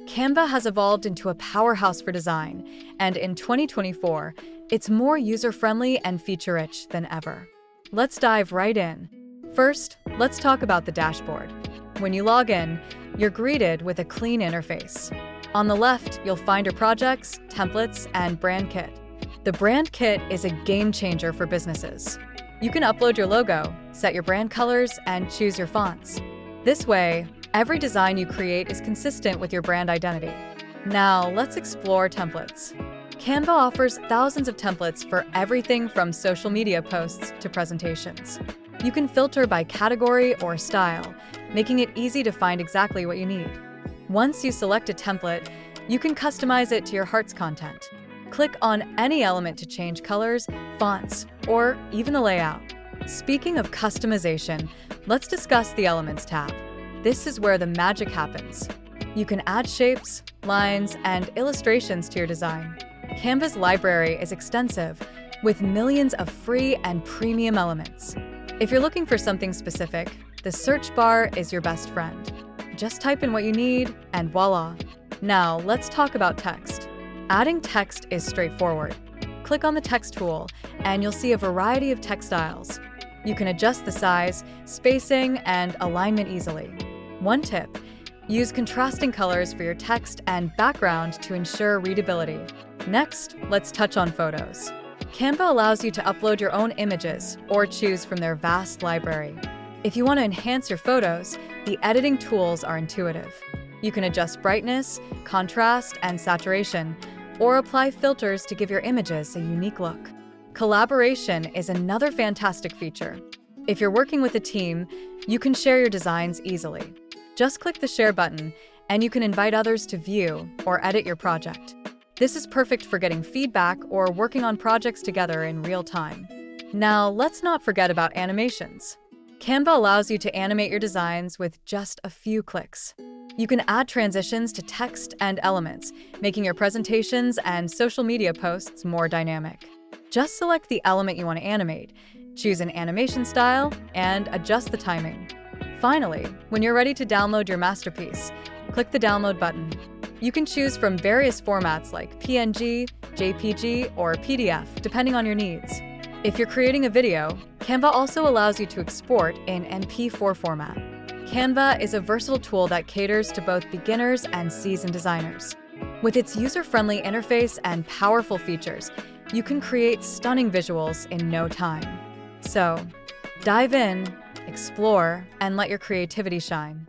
Canva has evolved into a powerhouse for design, and in 2024, it's more user-friendly and feature-rich than ever. Let's dive right in. First, let's talk about the dashboard. When you log in, you're greeted with a clean interface. On the left, you'll find your projects, templates, and brand kit. The brand kit is a game changer for businesses. You can upload your logo, set your brand colors, and choose your fonts. This way, every design you create is consistent with your brand identity. Now, let's explore templates. Canva offers thousands of templates for everything from social media posts to presentations. You can filter by category or style, making it easy to find exactly what you need. Once you select a template, you can customize it to your heart's content. Click on any element to change colors, fonts, or even the layout. Speaking of customization, let's discuss the Elements tab. This is where the magic happens. You can add shapes, lines, and illustrations to your design. Canva's library is extensive, with millions of free and premium elements. If you're looking for something specific, the search bar is your best friend. Just type in what you need, and voila! Now, let's talk about text. Adding text is straightforward. Click on the text tool, and you'll see a variety of text styles. You can adjust the size, spacing, and alignment easily. One tip: use contrasting colors for your text and background to ensure readability. Next, let's touch on photos. Canva allows you to upload your own images or choose from their vast library. If you want to enhance your photos, the editing tools are intuitive. You can adjust brightness, contrast, and saturation, or apply filters to give your images a unique look. Collaboration is another fantastic feature. If you're working with a team, you can share your designs easily. Just click the share button, and you can invite others to view or edit your project. This is perfect for getting feedback or working on projects together in real time. Now, let's not forget about animations. Canva allows you to animate your designs with just a few clicks. You can add transitions to text and elements, making your presentations and social media posts more dynamic. Just select the element you want to animate, choose an animation style, and adjust the timing. Finally, when you're ready to download your masterpiece, click the download button. You can choose from various formats like PNG, JPG, or PDF, depending on your needs. If you're creating a video, Canva also allows you to export in MP4 format. Canva is a versatile tool that caters to both beginners and seasoned designers. With its user-friendly interface and powerful features, you can create stunning visuals in no time. So, dive in, explore, and let your creativity shine.